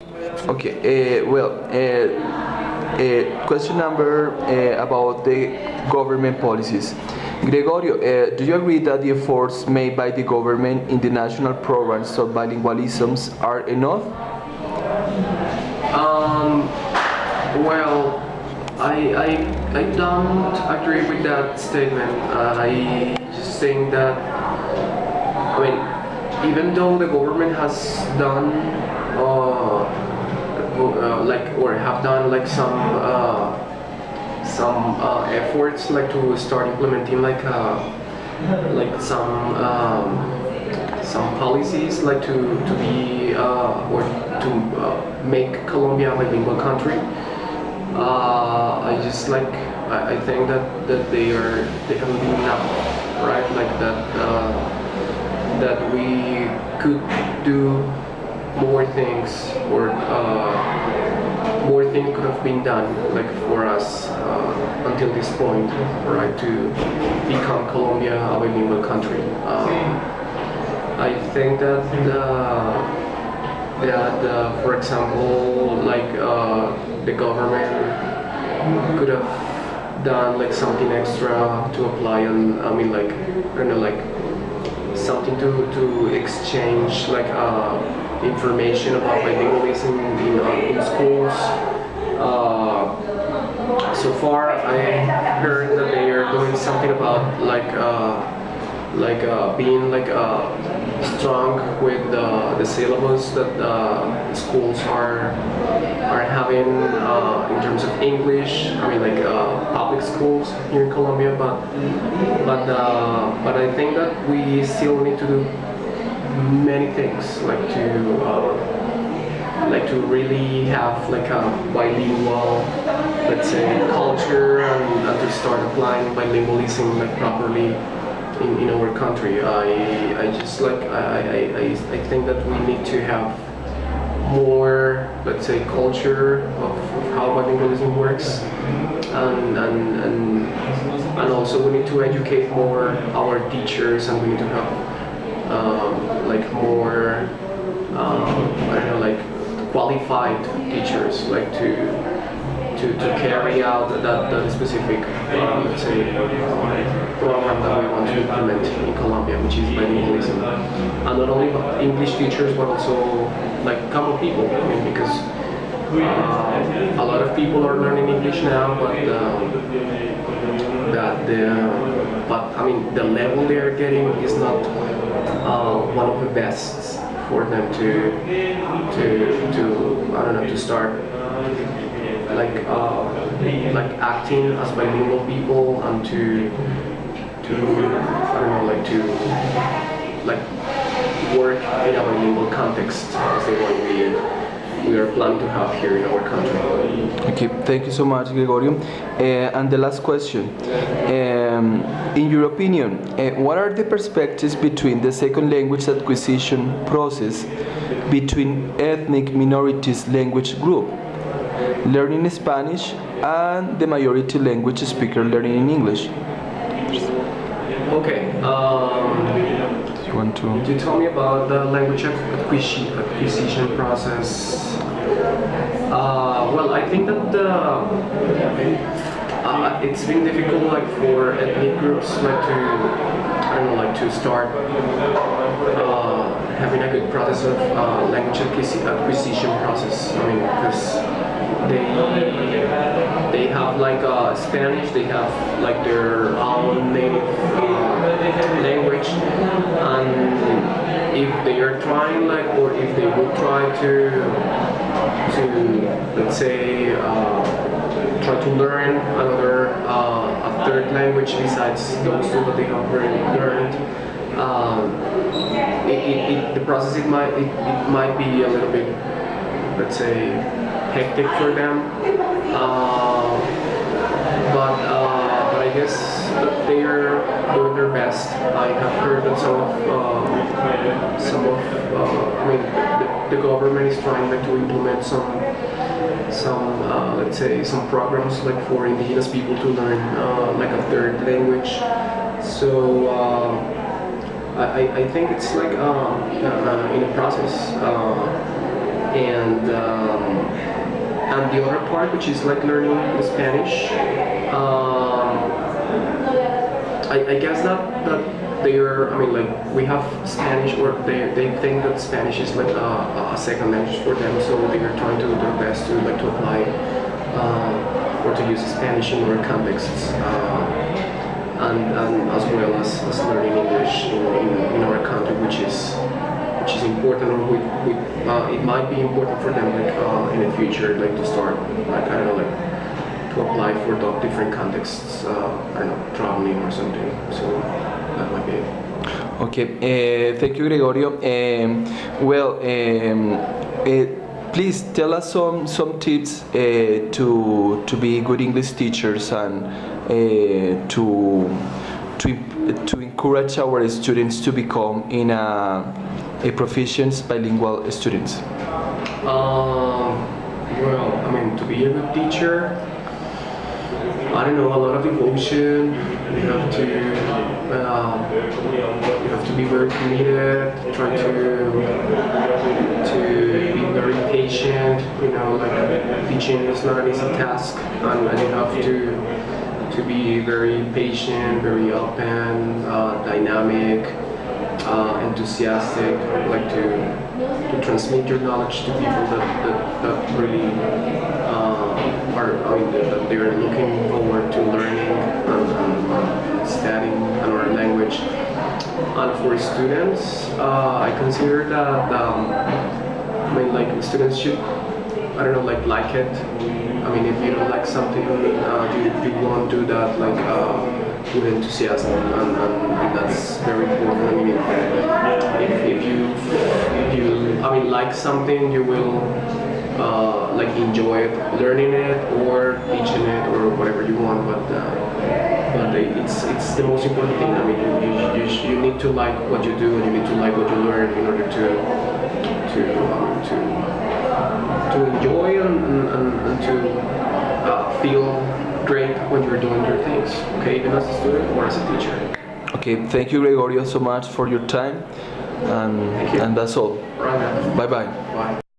Okay, question number about the government policies. Gregorio, do you agree that the efforts made by the government in the national programs of bilingualisms are enough? Um, well, I don't agree with that statement. I just think that, I mean, even though the government has done, like, or have done like some efforts like to start implementing like some policies like to be or to make Colombia a bilingual country. I just like I think that they haven't been enough, right? Like that we could do more things or more things could have been done like for us until this point, right? To become Colombia a bilingual country. I think that for example, like the government could have done like something extra to apply on. I mean, like I don't know, like something to exchange like information about bilingualism in schools. So far, I heard that they are doing something about being like strong with the syllabus that schools are having in terms of English. I mean, like public schools here in Colombia, but I think that we still need to do many things like to really have like a bilingual, let's say, culture and to start applying bilingualism like properly in our country. I just like I think that we need to have more, let's say, culture of how bilingualism works, and also we need to educate more our teachers, and we need to have like more I don't know, like qualified teachers, like to carry out that specific, let's say, program that we want to implement in Colombia, which is bilingualism. And not only English teachers, but also like common people. I mean, because a lot of people are learning English now, but I mean, the level they are getting is not one of the best for them to I don't know, to start like acting as bilingual people and to I don't know, like to like work in a bilingual context as the one we are planning to have here in our country. Okay, thank you so much, Gregorio. And the last question. In your opinion, what are the perspectives between the second language acquisition process between ethnic minorities language group, learning Spanish, and the majority language speaker learning in English? Okay. You want to? Could you tell me about the language acquisition process? Well, I think that it's been difficult, like for ethnic groups, like to I don't know, like to start having a good process of language acquisition process. I mean, because they have like Spanish, they have like their own native language, and if they are trying like, or if they will try to let's say try to learn another a third language besides those two that they have already learned, the process it might be a little bit, let's say, hectic for them, but I guess that they are doing their best. I have heard that some of I mean the government is trying like to implement some let's say some programs like for indigenous people to learn like a third language. So I think it's like in a process. and the other part, which is like learning Spanish. I guess that they're, I mean, like we have Spanish, or they think that Spanish is like a second language for them, so they are trying to do their best to like to apply or to use Spanish in other contexts, and as well as learning English in our country, which is important, or it might be important for them like in the future, like to start like I don't know, like to apply for different contexts, I don't know, traveling or something. So that might be it. Okay, thank you, Gregorio. Please tell us some tips to be good English teachers and to encourage our students to become in a proficient bilingual students. Well, I mean, to be a good teacher, I don't know, a lot of devotion. You have to be very committed. Try to be very patient. You know, like teaching is not an easy task, and you have to be very patient, very open, dynamic, enthusiastic. Like to transmit your knowledge to people that really that they're looking forward to learning and studying another language. And for students, I consider that I mean, like students should, I don't know, like it. I mean, if you don't like something, you won't do that like with enthusiasm, and that's very important. I mean, if you I mean, like something, you will like enjoy it, learning it or teaching it or whatever you want. But it's the most important thing. I mean, you need to like what you do, and you need to like what you learn in order to enjoy and to feel great when you're doing your things. Okay, even as a student or as a teacher. Okay, thank you, Gregorio, so much for your time, and that's all. Right. Bye bye. Bye.